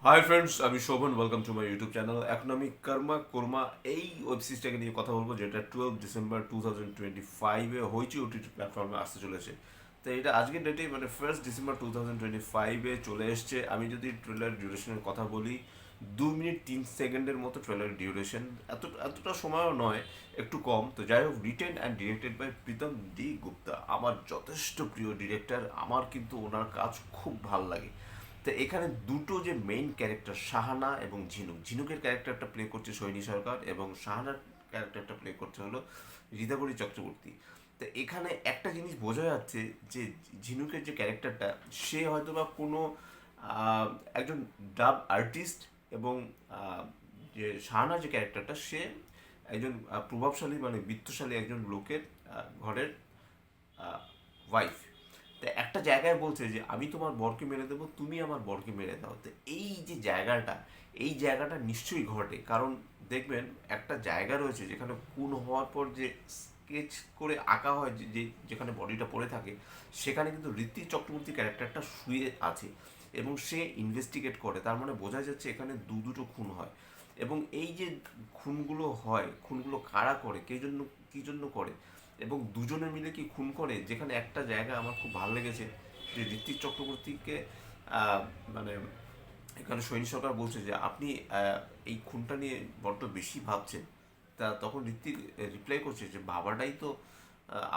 High friends, আমি Shovan. Welcome to my YouTube channel. এখন আমি কর্মা কর্মা এই ওয়েব সিরিজটাকে নিয়ে কথা বলবো, যেটা 12 ডিসেম্বর 2025-এ হইচি ওটিটি প্ল্যাটফর্মে আসতে চলেছে। তো এটা আজকের ডেটে মানে 1 ডিসেম্বর 2025-এ চলে এসছে। আমি যদি ট্রেলার ডিউরেশনের কথা বলি, 2 মিনিট 3 সেকেন্ডের মতো ট্রেলার ডিউরেশন। এতটা সময়ও নয়, একটু কম। তো যাই হোক, written and directed by Pritam D Gupta, আমার যথেষ্ট প্রিয় ডিরেক্টর। আমার কিন্তু ওনার কাজ খুব ভাল লাগে। তো এখানে দুটো যে মেইন ক্যারেক্টার, শাহানা এবং ঝিনুক, ঝিনুকের ক্যারেক্টারটা প্লে করছে সৈনী সরকার এবং শাহানার ক্যারেক্টারটা প্লে করছে হলো ঋতাপরি চক্রবর্তী। তো এখানে একটা জিনিস বোঝা যাচ্ছে যে ঝিনুকের যে ক্যারেক্টারটা, সে হয়তো বা কোনো আহ, একজন ডাব আর্টিস্ট, এবং যে শাহানার যে ক্যারেক্টারটা, সে একজন প্রভাবশালী মানে বিত্তশালী একজন লোকের ঘরের ওয়াইফ। তো একটা জায়গায় বলছে যে আমি তোমার বরকে মেরে দেবো, তুমি আমার বরকে মেরে দাও। তো এই যে জায়গাটা, এই জায়গাটা নিশ্চয়ই ঘটে। কারণ দেখবেন, একটা জায়গা রয়েছে যেখানে খুন হওয়ার পর যে স্কেচ করে আঁকা হয়, যেখানে বডিটা পড়ে থাকে, সেখানে কিন্তু ঋত্বিক চক্রবর্তী ক্যারেক্টারটা শুয়ে আছে এবং সে ইনভেস্টিগেট করে। তার মানে বোঝা যাচ্ছে এখানে দুটো খুন হয়। এবং এই যে খুনগুলো হয়, খুনগুলো কারা করে, কে জন্য, কী জন্য করে, এবং দুজনে মিলে কি খুন করে। যেখানে একটা জায়গা আমার খুব ভালো লেগেছে, যে ঋত্বিক চক্রবর্তীকে আহ, মানে এখানে সৈনী সরকার বলছে যে আপনি এই খুনটা নিয়ে বড্ড বেশি ভাবছেন। তা তখন ঋত্বিক রিপ্লাই করছে যে বাবাটাই তো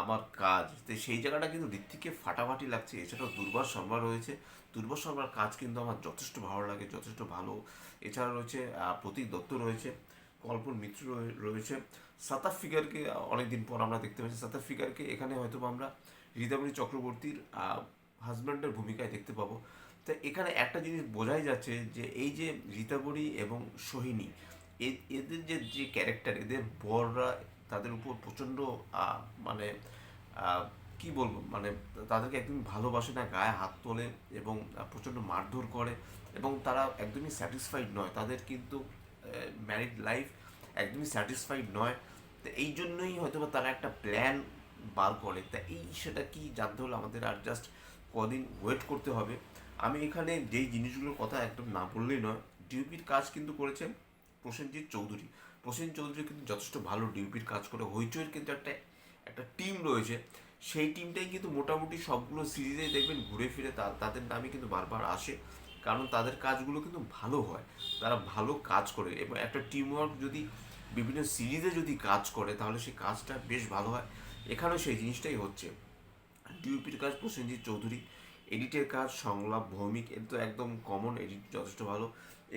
আমার কাজ। তো সেই জায়গাটা কিন্তু ঋত্বিককে ফাটাফাটি লাগছে। এছাড়াও দুর্বার শর্মা রয়েছে। দুর্বার শর্মার কাজ কিন্তু আমার যথেষ্ট ভালো লাগে, যথেষ্ট ভালো। এছাড়া রয়েছে প্রতীক দত্ত রয়েছে, কল্পন মিত্র রয়েছে। সাতাফ ফিগারকে অনেকদিন পর আমরা দেখতে পাচ্ছি। সাতাফ ফিগারকে এখানে হয়তো আমরা ঋতাবরী চক্রবর্তীর হাজব্যান্ডের ভূমিকায় দেখতে পাবো। তো এখানে একটা জিনিস বোঝাই যাচ্ছে যে এই যে ঋতাবরী এবং সোহিনী, এদের যে যে ক্যারেক্টার, এদের বররা তাদের উপর প্রচণ্ড মানে আহ, কি বলবো, মানে তাদেরকে একদমই ভালোবাসে না, গায়ে হাত তোলে এবং প্রচণ্ড মারধর করে। এবং তারা একদমই স্যাটিসফাইড নয়, তাদের কিন্তু ম্যারিড লাইফ একদমই স্যাটিসফাইড নয়। তো এই জন্যই হয়তো বা তারা একটা প্ল্যান বার করে। তা এই সেটা কি জানতে হলে আমাদের আর জাস্ট কদিন ওয়েট করতে হবে। আমি এখানে যেই জিনিসগুলোর কথা একদম না বললেই নয়, ডিউপির কাজ কিন্তু করেছেন প্রসেনজিৎ চৌধুরী। প্রসেনজিৎ চৌধুরী কিন্তু যথেষ্ট ভালো ডিউপির কাজ করে। হইচইয়ের কিন্তু একটা একটা টিম রয়েছে, সেই টিমটাই কিন্তু মোটামুটি সবগুলো সিরিজেই দেখবেন ঘুরে ফিরে তাদের নামই কিন্তু বারবার আসে। কারণ তাদের কাজগুলো কিন্তু ভালো হয়, তারা ভালো কাজ করে। এবং একটা টিম ওয়ার্ক যদি বিভিন্ন সিরিজে যদি কাজ করে, তাহলে সেই কাজটা বেশ ভালো হয়। এখানেও সেই জিনিসটাই হচ্ছে। ডিউপির কাজ প্রসেনজিৎ চৌধুরী, এডিটের কাজ সংলাপ ভৌমিক, এর তো একদম কমন, এডিট যথেষ্ট ভালো।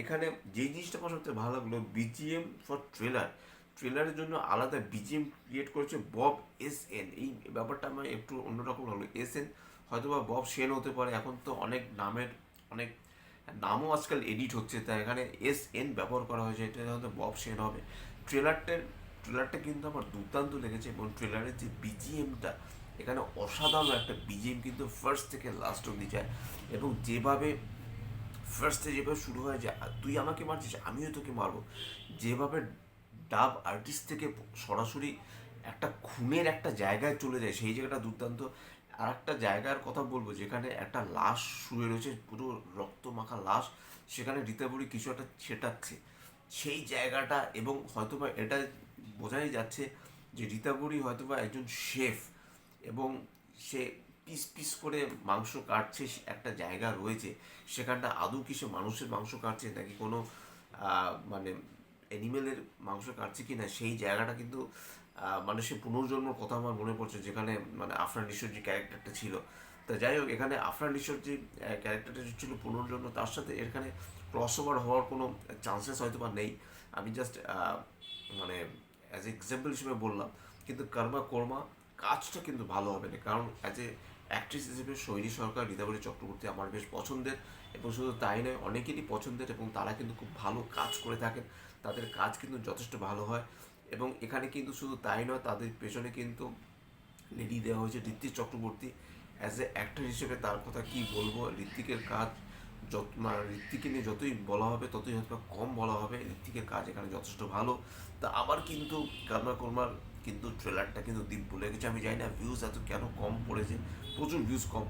এখানে যেই জিনিসটা আমার সবচেয়ে ভালো লাগলো, বিজিএম ফর ট্রেলার, ট্রেলারের জন্য আলাদা বিজিএম ক্রিয়েট করেছে বব এস এন। এই ব্যাপারটা আমার একটু অন্যরকম লাগলো। এস এন হয়তো বা বব সেন হতে পারে, এখন তো অনেক নামের অনেক নামও আজকাল এডিট হচ্ছে, তাই এখানে এস এন ব্যবহার করা হয়েছে, এটা হয়তো বব সেন হবে। ট্রেলারটার ট্রেলারটা কিন্তু আমার দুর্দান্ত লেগেছে। এবং ট্রেলারের যে বিজিএমটা, এখানে অসাধারণ একটা বিজিএম কিন্তু ফার্স্ট থেকে লাস্ট অব্দি যায়। এবং যেভাবে ফার্স্টে যেভাবে শুরু হয় যে তুই আমাকে মারছিস, আমিও তোকে মারবো, যেভাবে ডাব আর্টিস্ট থেকে সরাসরি একটা খুনের একটা জায়গায় চলে যায়, সেই জায়গাটা দুর্দান্ত। আর একটা জায়গার কথা বলবো, যেখানে একটা লাশ শুয়ে রয়েছে, পুরো রক্ত মাখা লাশ, সেখানে রিতাবরী কিছু একটা ছেটাচ্ছে সেই জায়গাটা। এবং হয়তোবা এটা বোঝাই যাচ্ছে যে রিতাবরী হয়তোবা একজন শেফ, এবং সে পিস পিস করে মাংস কাটছে। একটা জায়গা রয়েছে সেখানটা, আদৌ কি সে মানুষের মাংস কাটছে নাকি কোনো মানে অ্যানিমেলের মাংস কাটছে কি না, সেই জায়গাটা কিন্তু মানে সে পুনর্জন্মর কথা আমার মনে পড়ছে, যেখানে মানে আফরান নিশোর যে ক্যারেক্টারটা ছিল। তা যাই হোক, এখানে আফরান নিশোর যে ক্যারেক্টারটা ছিল পুনর্জন্ম, তার সাথে এখানে ক্রস ওভার হওয়ার কোনো চান্সেস হয়তো বা নেই। আমি জাস্ট মানে অ্যাজ এক্সাম্পল হিসেবে বললাম। কিন্তু কর্মা কর্মা কাজটা কিন্তু ভালো হবে না, কারণ অ্যাজ এ অ্যাক্ট্রেস হিসেবে শৈলী সরকার, ঋতাবরী চক্রবর্তী আমার বেশ পছন্দের। এবং শুধু তাই নয়, অনেকেরই পছন্দের, এবং তারা কিন্তু খুব ভালো কাজ করে থাকেন, তাদের কাজ কিন্তু যথেষ্ট ভালো হয়। এবং এখানে কিন্তু শুধু তাই নয়, তাদের পেছনে কিন্তু লেডি দেওয়া হয়েছে Ritwick Chakraborty. As a actor হিসেবে তার কথা কি বলবো, ঋত্বিকের কাজ যত মানে ঋত্বিককে নিয়ে যতই বলা হবে ততই হয়তো কম বলা হবে। ঋত্বিকের কাজ এখানে যথেষ্ট ভালো। তা আমার কিন্তু কর্মা কর্মার কিন্তু ট্রেলারটা কিন্তু দ্বীপ বলে গেছে। আমি জানি না ভিউজ এত কেন কম পড়েছে, প্রচুর ভিউজ কম।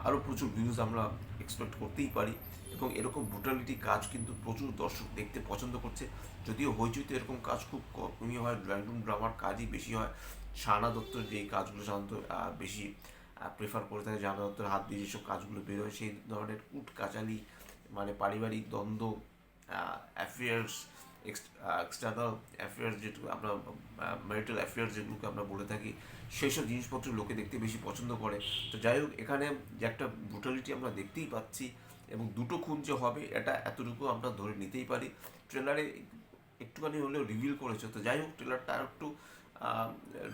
আরও প্রচুর ভিউজ আমরা এক্সপেক্ট করতেই পারি। এবং এরকম ব্রুটালিটি কাজ কিন্তু প্রচুর দর্শক দেখতে পছন্দ করছে। যদিও হইচইতে এরকম কাজ খুব কমই হয়, ড্রয়িং রুম ড্রামার কাজই বেশি হয়। সানা দত্তর যেই কাজগুলো সাধারণত বেশি প্রেফার করে থাকে, সানা দত্তর হাত দিয়ে যেসব কাজগুলো বেরোয় সেই ধরনের কুট কাচালি, মানে পারিবারিক দ্বন্দ্ব, অ্যাফেয়ার্স, এক্সটার্নাল অ্যাফেয়ার্স, যেটুকু আমরা ম্যারিটাল অ্যাফেয়ার্স যেগুলোকে আমরা বলে থাকি, সেই সব জিনিসপত্র লোকে দেখতে বেশি পছন্দ করে। তো যাই হোক, এখানে যে একটা ব্রুটালিটি আমরা দেখতেই পাচ্ছি এবং দুটো খুন যে হবে এটা এতটুকু আমরা ধরে নিতেই পারি। ট্রেলারে একটুখানি হলেও রিভিল করেছে, তো যাই হোক ট্রেলারটা আর একটু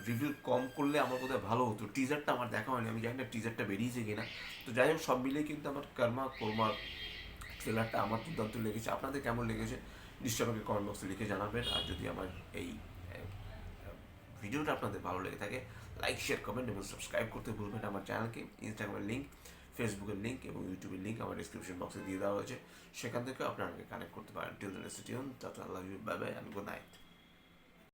রিভিল কম করলে আমার বোধহয় ভালো হতো। টিজারটা আমার দেখা হয়নি, আমি জানি না টিজারটা বেরিয়েছে কিনা। তো যাই হোক, সব মিলিয়ে কিন্তু আমার কোরমা ট্রেলারটা আমার দুর্দান্ত লেগেছে। আপনাদের কেমন লেগেছে নিশ্চয়ই আমাকে কমেন্ট বক্সে লিখে জানাবেন। আর যদি আমার এই ভিডিওটা আপনাদের ভালো লেগে থাকে, লাইক, শেয়ার, কমেন্ট এবং সাবস্ক্রাইব করতে ভুলবেন না আমার চ্যানেলকে। ইনস্টাগ্রামের লিঙ্ক, ফেসবুকের লিঙ্ক এবং ইউটিউবের লিঙ্ক আমার ডিসক্রিপশন বক্সে দিয়ে দেওয়া হয়েছে, সেখান থেকে আপনারা কানেক্ট করতে পারেন। Till then stay tuned, tata, love you, bye bye, and good night.